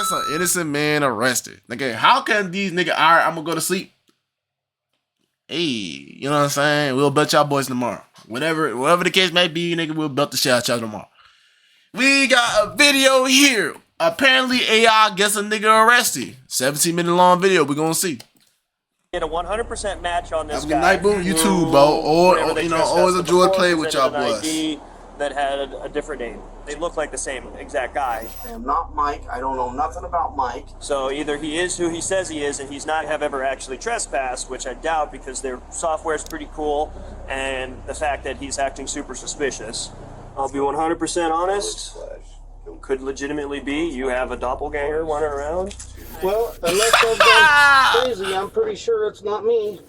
get some innocent man arrested. Nigga, how can these nigga, all right, I'm gonna go to sleep. Hey, you know what I'm saying? We'll bet y'all boys tomorrow. Whatever the case may be, nigga, we'll bet the shit out y'all tomorrow. We got a video here. Apparently, AI gets a nigga arrested. 17-minute long video. We're gonna see. Get a 100% match on this Have a guy. good night, boom. You too, bro. Or you know, always enjoy playing with y'all boys. That had a different name. They look like the same exact guy. I am not Mike. I don't know nothing about Mike. So either he is who he says he is, and he's not have ever actually trespassed, which I doubt because their software is pretty cool, and the fact that he's acting super suspicious. I'll be 100% honest. Could legitimately be you have a doppelganger running around. Well, unless I've gone crazy, I'm pretty sure it's not me.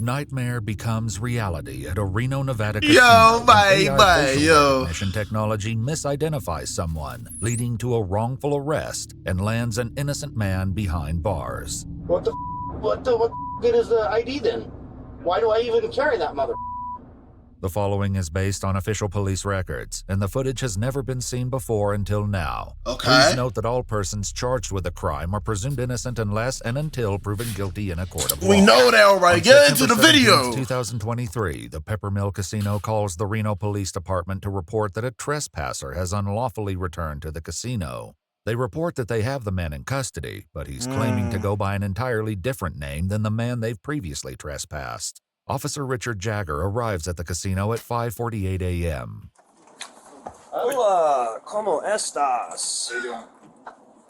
Nightmare becomes reality at a Reno, Nevada casino. Recognition technology misidentifies someone, leading to a wrongful arrest and lands an innocent man behind bars. What the good is the ID then? Why do I even carry that mother? The following is based on official police records, and the footage has never been seen before until now. Okay. Please note that all persons charged with a crime are presumed innocent unless and until proven guilty in a court of law. We know that already. Get into the video. 2023, the Peppermill Casino calls the Reno Police Department to report that a trespasser has unlawfully returned to the casino. They report that they have the man in custody, but he's claiming to go by an entirely different name than the man they've previously trespassed. Officer Richard Jagger arrives at the casino at 5:48 a.m. Hola, ¿cómo estás?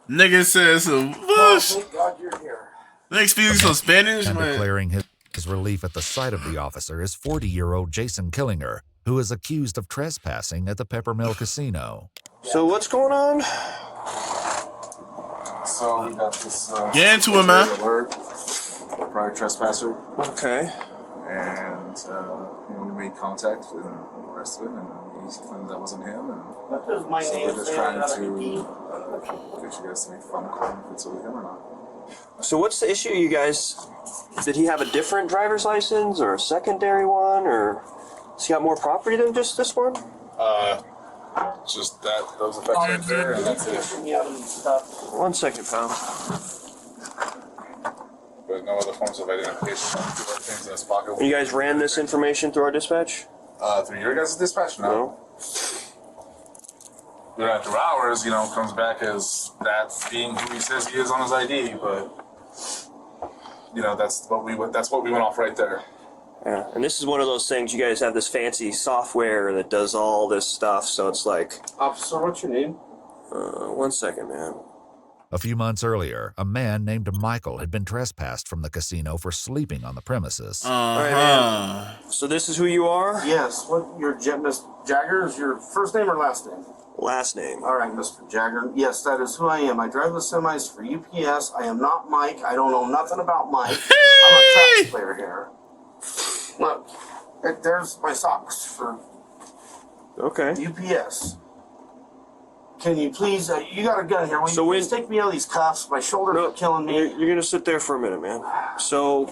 Nigga says some bush. Thank God you're here. Nigga speaking some Spanish, And man. declaring his relief at the sight of the officer is 40-year-old Jason Killinger, who is accused of trespassing at the Peppermill Casino. So what's going on? So we got this Get into it, man. alert, prior trespasser, Okay. and we made contact with him, arrested him, and he claimed that wasn't him. And What does my so name we're just say trying on that to ID? get you guys to make a phone call if it's with him or not. So what's the issue, you guys? Did he have a different driver's license or a secondary one, or has he got more property than just this one? Just that those effects right there, and that's it. One second, pal. But no other forms of identification. Two other things in his pocket. And you guys ran this information through our dispatch? Through your guys' dispatch? No. But after hours, comes back as that being who he says he is on his ID, but that's what we went off right there. Yeah. And this is one of those things, you guys have this fancy software that does all this stuff, so it's like... Officer, what's your name? 1 second, man. A few months earlier, a man named Michael had been trespassed from the casino for sleeping on the premises. All right, man. So this is who you are? Yes. What your Miss Jagger is your first name or last name? Last name. All right, Mr. Jagger. Yes, that is who I am. I drive the semis for UPS. I am not Mike. I don't know nothing about Mike. I'm a tax player here. Look, there's my socks for Okay. UPS. Can you please, you got a gun here. Will you please take me out of these cuffs? My shoulders are killing me. You're going to sit there for a minute, man. So,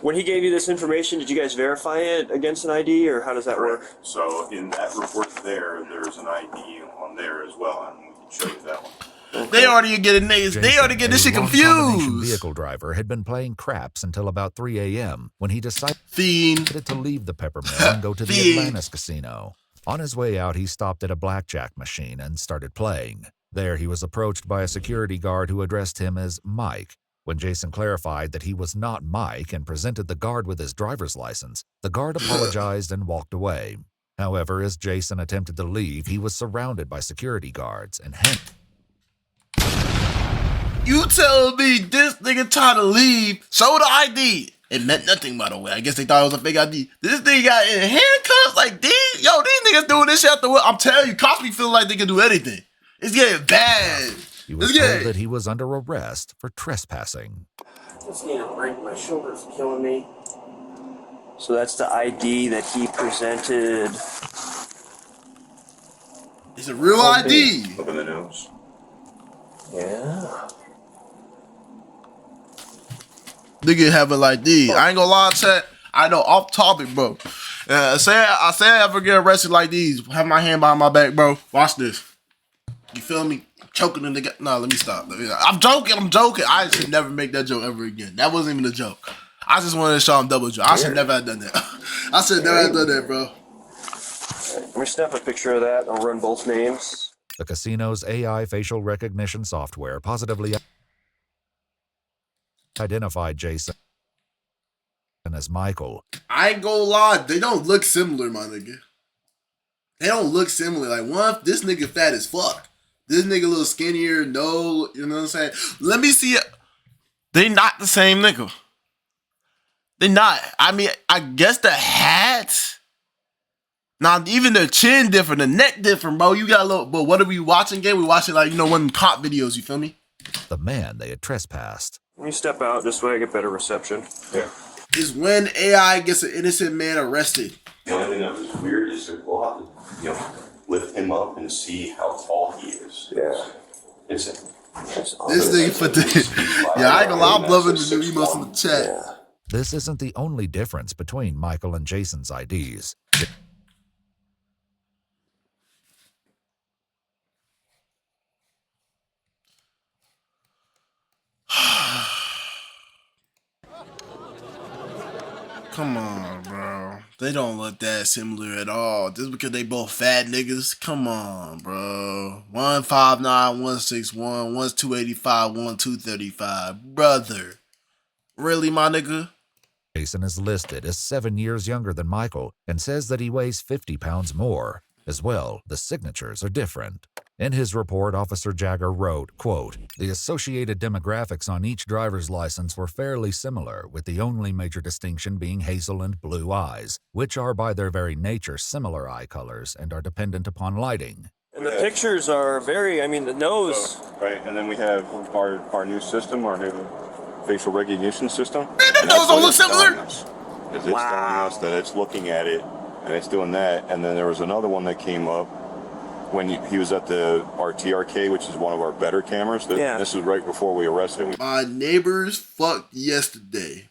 when he gave you this information, did you guys verify it against an ID, or how does that work? So in that report there's an ID on there as well, and we can show you that one. Okay. They already get this shit confused. Vehicle driver had been playing craps until about 3 a.m. when he decided to leave the Peppermill and go to the Atlantis Casino. On his way out, he stopped at a blackjack machine and started playing. There, he was approached by a security guard who addressed him as Mike. When Jason clarified that he was not Mike and presented the guard with his driver's license, the guard apologized and walked away. However, as Jason attempted to leave, he was surrounded by security guards and You telling me this nigga trying to leave, show the ID. It meant nothing, by the way. I guess they thought it was a fake ID. This nigga got in handcuffs like these. Yo, these niggas doing this shit after what? I'm telling you, cops be feeling like they can do anything. It's getting bad. he was told that he was under arrest for trespassing. I just need a break. My shoulders are killing me. So that's the ID that he presented. It's a real ID. Open the nose. Yeah. Nigga have it like these. I ain't gonna lie, chat. I know off topic, bro. Say I ever get arrested like these. Have my hand behind my back, bro. Watch this. You feel me? choking the nigga. No, let me stop. I'm joking. I should never make that joke ever again. That wasn't even a joke. I just wanted to show him double joke. I should never have done that. I should never have done that, bro. Let me snap a picture of that. I'll run both names. The casino's AI facial recognition software positively identified Jason as Michael. I ain't gonna lie, they don't look similar, my nigga. They don't look similar. Like, one, this nigga fat as fuck. This nigga a little skinnier, no, you know what I'm saying? Let me see it. They not the same nigga. They not. I mean, I guess the hats. Now, even the chin different, the neck different, bro. You got a little, but what are we watching again? We watching, like, you know, one of them cop videos, you feel me? The man they had trespassed. Let me step out this way, I get better reception. Yeah. Is when AI gets an innocent man arrested. The only thing that was weird is that we'll have to, lift him up and see how tall he is. Yeah. It's This nigga for this. Yeah, I ain't gonna lie, I'm loving the new emails in the chat. Yeah. This isn't the only difference between Michael and Jason's IDs. Come on, bro. They don't look that similar at all. Just because they both fat niggas. Come on, bro. 159, 161, one's 285, one 235. Brother. Really, my nigga? Jason is listed as 7 years younger than Michael and says that he weighs 50 pounds more. As well, the signatures are different. In his report, Officer Jagger wrote, quote, "The associated demographics on each driver's license were fairly similar, with the only major distinction being hazel and blue eyes, which are by their very nature similar eye colors and are dependent upon lighting." And the pictures are very, I mean, the nose. right, and then we have our new system, our new facial recognition system. Man, them nose don't look similar. It's telling us that it's looking at it and it's doing that. And then there was another one that came up when he was at our TRK, which is one of our better cameras. Yeah. This was right before we arrested him. My neighbors fucked yesterday.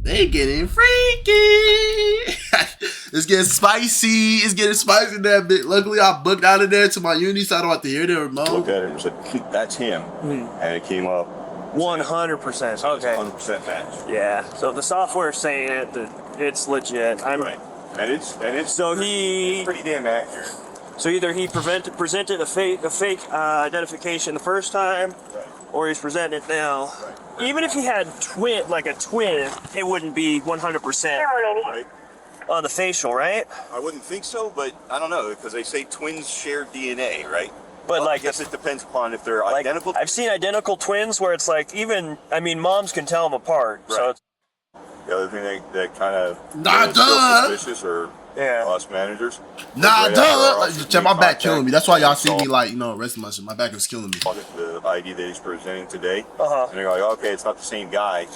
They getting freaky. It's getting spicy. It's getting spicy in that bit. Luckily, I booked out of there to my uni, so I don't have to hear their remote. Look at it and said, "That's him," and it came up 100%. Okay. 100% match. Yeah. So the software's saying it, that it's legit. Right, and it's So he, pretty damn accurate. so either he presented a fake identification the first time, or he's presenting it now. Even if he had a twin, it wouldn't be 100% Right. on the facial, right? I wouldn't think so, but I don't know because they say twins share DNA, right? But Well, like, I guess it depends upon if they're like identical. I've seen identical twins where it's like moms can tell them apart. So Right. it's, The other thing that kind of Nah, made us feel duh. suspicious or yeah. us managers. Nah, right duh. after our Like, officers check, my made back killing me. That's why y'all see me, contact, like, arresting myself. My back was killing me. the ID that he's presenting today. Uh-huh. And they're like, okay, it's not the same guy.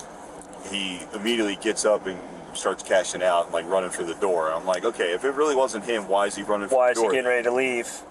He immediately gets up and starts cashing out, like running for the door. I'm like, okay, if it really wasn't him, why is he running for Why the is he door? getting ready to leave?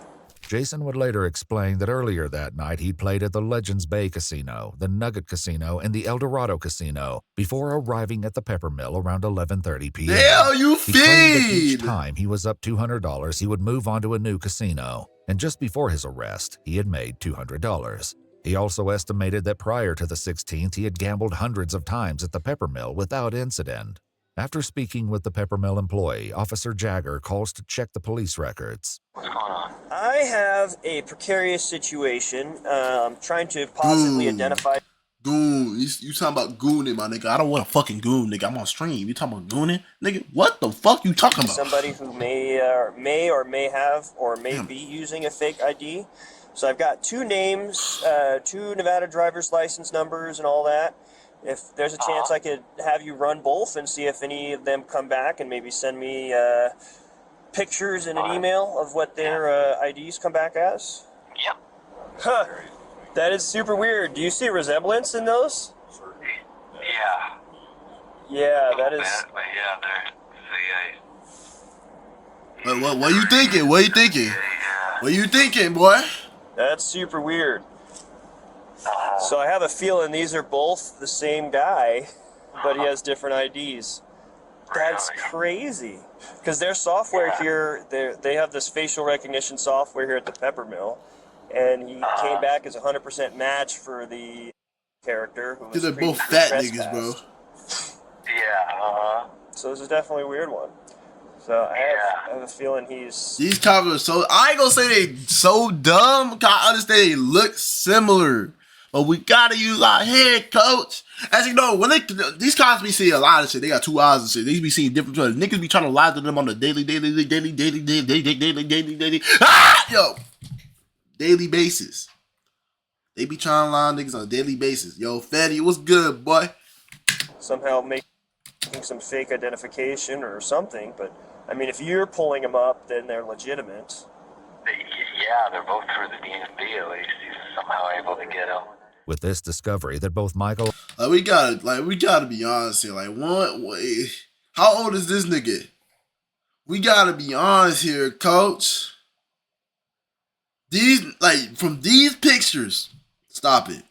Jason would later explain that earlier that night he played at the Legends Bay Casino, the Nugget Casino, and the El Dorado Casino before arriving at the Peppermill around 11:30 p.m. Hell, you He claimed that each feed. time he was up $200, he would move on to a new casino, and just before his arrest, he had made $200. He also estimated that prior to the 16th, he had gambled hundreds of times at the Peppermill without incident. After speaking with the Peppermill employee, Officer Jagger calls to check the police records. I have a precarious situation. I'm trying to possibly identify Goon. You talking about gooning, my nigga. I don't want a fucking goon, nigga. I'm on stream. You talking about gooning? Nigga, what the fuck you talking about? somebody who may be using a fake ID. So I've got two names, two Nevada driver's license numbers and all that. If there's a chance I could have you run both and see if any of them come back and maybe send me pictures in an email of what their IDs come back as? Yep. Huh. That is super weird. Do you see resemblance in those? Yeah. Yeah, that is. But yeah, they're What you thinking? What you thinking? What you thinking, boy? That's super weird. So I have a feeling these are both the same guy, but he has different IDs. That's crazy. Because their software here, they have this facial recognition software here at the Peppermill, and he came back as a 100% match for the character who was They're both previously fat niggas, bro. trespassed. Yeah. So this is definitely a weird one. So I have a feeling he's... These cops are so... I ain't gonna say they so dumb. I understand they look similar. But we gotta use our head, coach. As you know, when these cops be seeing a lot of shit. They got 2 eyes and shit. They be seeing different shit. Niggas be trying to lie to them on the daily daily basis. They be trying to lie on niggas on a daily basis. Yo, Fatty, what's good, boy? somehow making some fake identification or something, but I mean, if you're pulling them up, then they're legitimate. Yeah, they're both through the DMV at least. He's somehow able to get them. With this discovery that both Michael... we gotta be honest here. How old is this nigga? We gotta be honest here, coach. From these pictures, stop it.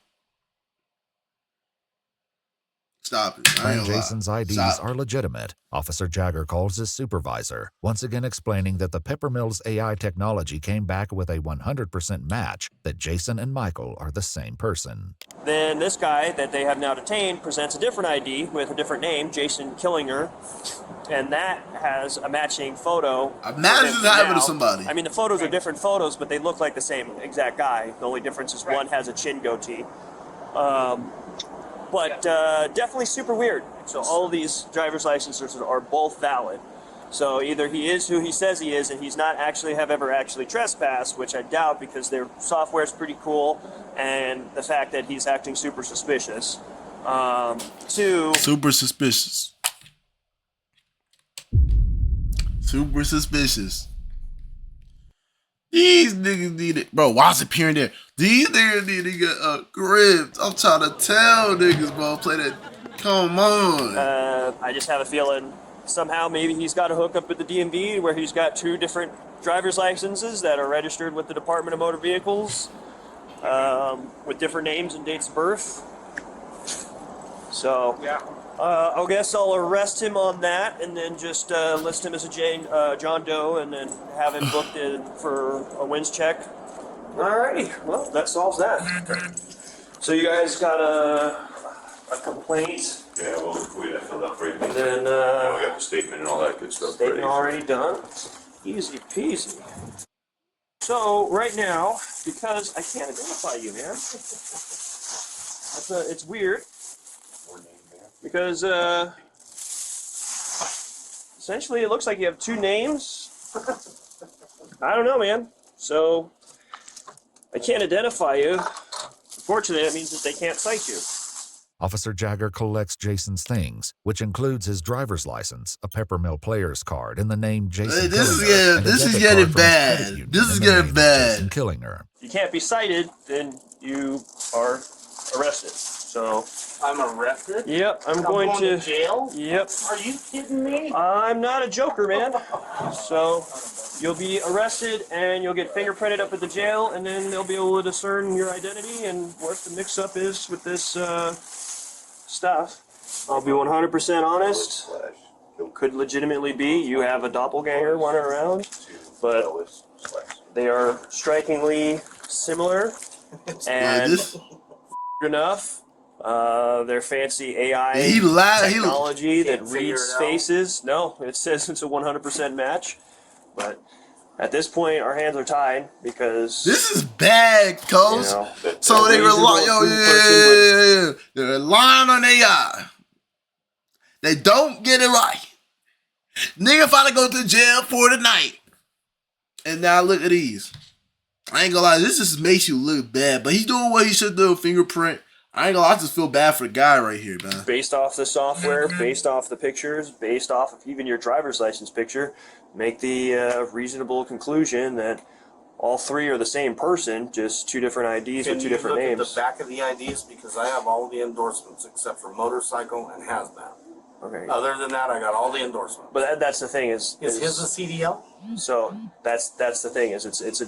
Stop it. I ain't gonna lie. Jason's IDs Stop. are legitimate. Officer Jagger calls his supervisor, once again explaining that the Peppermills AI technology came back with a 100% match that Jason and Michael are the same person. Then this guy that they have now detained presents a different ID with a different name, Jason Killinger, and that has a matching photo. Imagine this happened to now. somebody. I mean, the photos are different photos, but they look like the same exact guy. The only difference is one has a chin goatee. But definitely super weird. So all of these driver's licenses are both valid. So either he is who he says he is, and he's not actually ever actually trespassed, which I doubt because their software is pretty cool, and the fact that he's acting super suspicious. Super suspicious. Super suspicious. These niggas need it. Bro, why is it appearing there? These niggas need to get a grip. I'm trying to tell niggas, bro. Play that. Come on. I just have a feeling somehow maybe he's got a hookup at the DMV where he's got 2 different driver's licenses that are registered with the Department of Motor Vehicles with different names and dates of birth. So I guess I'll arrest him on that and then just list him as a John Doe and then have him booked in for a wins check. Alrighty, well, that solves that. So you guys got a complaint? Yeah, well, we filled out for you. And then we got the statement and all that good stuff. statement already done. Easy peasy. So right now, because I can't identify you, man, it's weird. Because essentially it looks like you have 2 names. I don't know, man. So I can't identify you. Unfortunately, that means that they can't cite you. Officer Jagger collects Jason's things, which includes his driver's license, a Peppermill player's card, and the name Jason Killinger. And a this is debit getting card from his bad. credit union This is and the getting name bad. Jason Killinger. If you can't be cited, then you are arrested. So I'm arrested? yep, I'm I'm going to jail? Yep. Are you kidding me? I'm not a joker, man. So you'll be arrested and you'll get fingerprinted up at the jail, and then they'll be able to discern your identity and what the mix-up is with this stuff. I'll be 100% honest. Could legitimately be you have a doppelganger running around, but they are strikingly similar and enough. Their fancy AI technology that reads faces. No, it says it's a 100% match. But at this point, our hands are tied because This is bad, coach. You know, So they rely, they're relying on AI. They don't get it right. Nigga finna go to jail for the night. And now look at these. I ain't gonna lie, this just makes you look bad. But he's doing what he should do, fingerprint. I ain't gonna lie, I just feel bad for the guy right here, man. based off the software, based off the pictures, based off of even your driver's license picture, make the reasonable conclusion that all 3 are the same person, just 2 different IDs with 2 different Can you names. look at the back of the IDs? Because I have all the endorsements except for motorcycle and hazmat. Okay. Other than that, I got all the endorsements. But that's the thing is Is his a CDL? so that's the thing is it's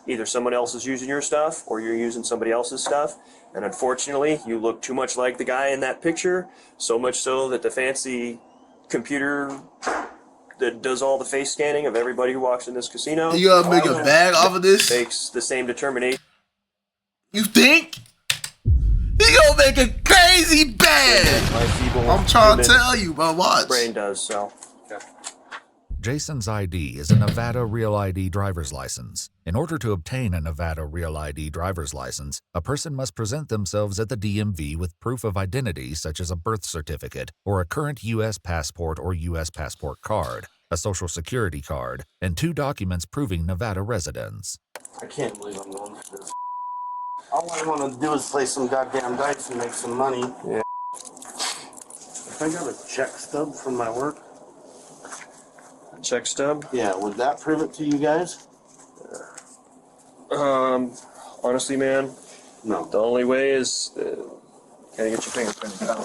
either someone else is using your stuff or you're using somebody else's stuff, and unfortunately you look too much like the guy in that picture, so much so that the fancy computer that does all the face scanning of everybody who walks in this casino. You gonna make a bag off of this? Makes the same determination. You think? He gonna make a crazy bag. I'm trying to tell you, bro. Watch. Brain does so. Jason's ID is a Nevada Real ID driver's license. In order to obtain a Nevada Real ID driver's license, a person must present themselves at the DMV with proof of identity such as a birth certificate or a current U.S. passport or U.S. passport card, a social security card, and 2 documents proving Nevada residence. I can't believe I'm going through this. All I want to do is play some goddamn dice and make some money. Yeah. If I got a check stub from my work, Check stub. yeah, would that prove it to you guys? Honestly, man, No. the only way is gotta get your fingerprint down.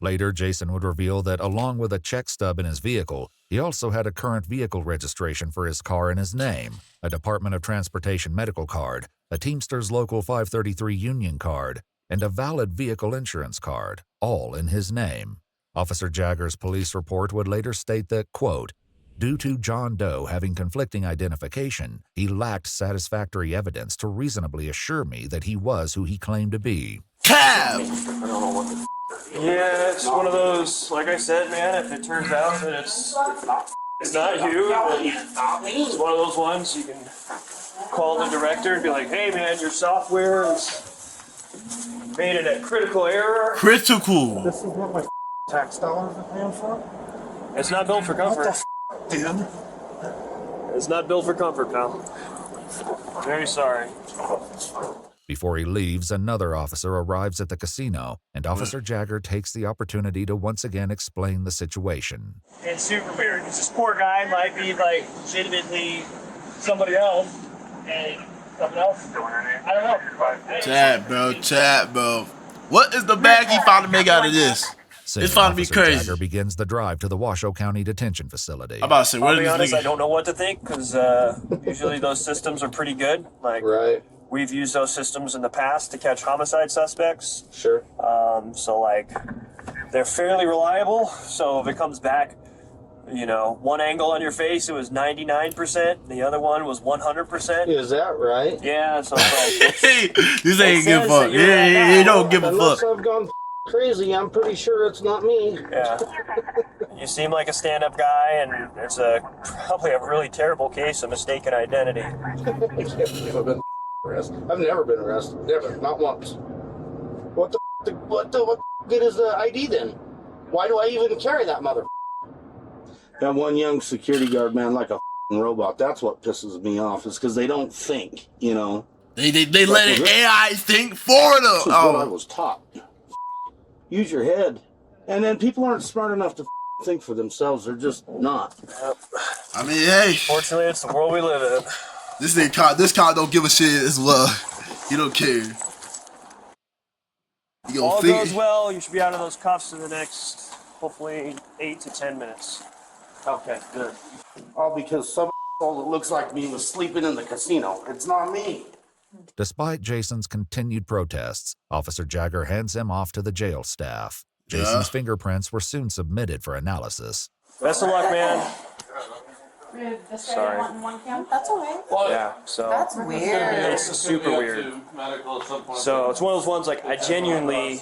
Later, Jason would reveal that along with a check stub in his vehicle, he also had a current vehicle registration for his car in his name, a Department of Transportation medical card, a Teamsters Local 533 union card, and a valid vehicle insurance card, all in his name. Officer Jagger's police report would later state that, quote, due to John Doe having conflicting identification, he lacked satisfactory evidence to reasonably assure me that he was who he claimed to be. Cab. Yeah, it's one of those. Like I said, man, if it turns out that it's not you, then it's one of those ones you can call the director and be like, "Hey, man, your software is made it a critical error." Critical. This is what my tax dollars are paying for? It's not built for comfort. Dude. It's not built for comfort, pal. Very sorry. Before he leaves, another officer arrives at the casino, and Officer Jagger takes the opportunity to once again explain the situation. It's super weird because this poor guy might be like legitimately somebody else, and something else. I don't know. Chat, bro. What is the bag he found to make out of this? Soon, It's found to be Officer crazy. Jagger begins the drive to the Washoe County Detention Facility. I'm about to say, I'll where be is honest, this I don't know what to think because usually those systems are pretty good. Like, Right. we've used those systems in the past to catch homicide suspects. Sure. So, like, they're fairly reliable. So if it comes back, you know, one angle on your face, it was 99%. The other one was 100%. Is that right? Yeah, so it's like, Hey, this ain't It give a says fuck. that you're that Yeah, he guy. don't give a Unless fuck. I've gone crazy, I'm pretty sure it's not me. yeah. You seem like a stand-up guy, and it's probably a really terrible case of mistaken identity. I can't believe I've been arrested. I've never been arrested. Never. Not once. What the good is the ID then? Why do I even carry that mother? That one young security guard, man, like a robot. That's what pisses me off, is because they don't think, you know. They let an AI think for them. This is what I Oh, was taught. Use your head. And then people aren't smart enough to think for themselves. They're just not. I mean, hey, Fortunately, it's the world we live in. this cop don't give a shit as well. He don't care. He All gonna goes think. well, you should be out of those cuffs in the next, hopefully, 8 to 10 minutes. Okay, good. All because some asshole that looks like me was sleeping in the casino. It's not me. Despite Jason's continued protests, Officer Jagger hands him off to the jail staff. Jason's fingerprints were soon submitted for analysis. Best of luck, man. Sorry. That's okay. Yeah, so That's weird. it's super weird. So it's one of those ones, like, I genuinely,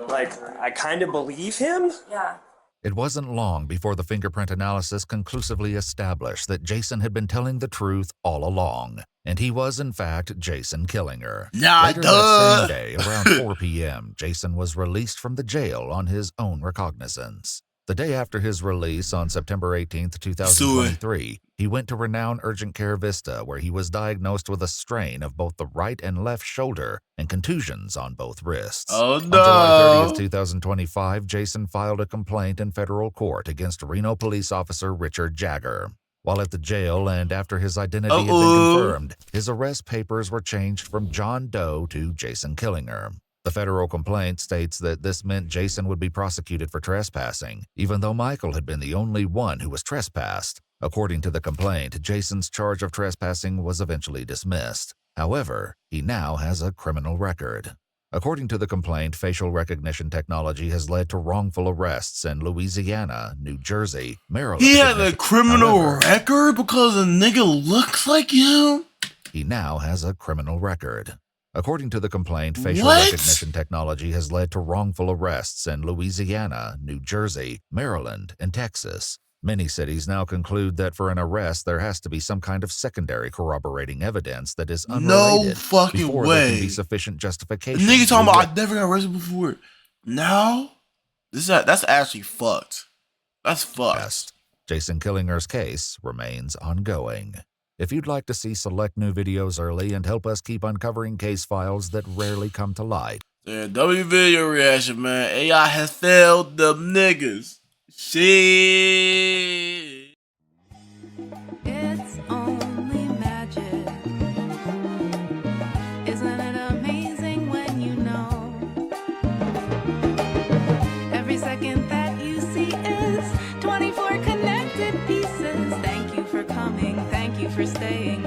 like, I kind of believe him. Yeah. It wasn't long before the fingerprint analysis conclusively established that Jason had been telling the truth all along, and he was in fact Jason Killinger. Nah, Later duh. that same day, around 4 p.m., Jason was released from the jail on his own recognizance. The day after his release on September 18th, 2023, he went to renowned urgent care Vista, where he was diagnosed with a strain of both the right and left shoulder and contusions on both wrists. Oh, On July no. 30th, 2025, Jason filed a complaint in federal court against Reno police officer Richard Jagger. While at the jail and after his identity had been confirmed, his arrest papers were changed from John Doe to Jason Killinger. The federal complaint states that this meant Jason would be prosecuted for trespassing, even though Michael had been the only one who was trespassed. According to the complaint, Jason's charge of trespassing was eventually dismissed. However, he now has a criminal record. According to the complaint, facial recognition technology has led to wrongful arrests in Louisiana, New Jersey, Maryland. He had a criminal record because a nigga looks like him? He now has a criminal record. According to the complaint, facial recognition technology has led to wrongful arrests in Louisiana, New Jersey, Maryland, and Texas. Many cities now conclude that for an arrest, there has to be some kind of secondary corroborating evidence that is unrelated. No fucking before way. there can be sufficient justification. The nigga talking about I never got arrested before. Now, that's actually fucked. That's fucked. Jason Killinger's case remains ongoing. If you'd like to see select new videos early and help us keep uncovering case files that rarely come to light. Yeah, W video reaction, man. AI has failed them niggas. Shit. It's only magic. Isn't it amazing when you know? Every second that you see is 24 connected pieces. Thank you for coming. Thank you for staying.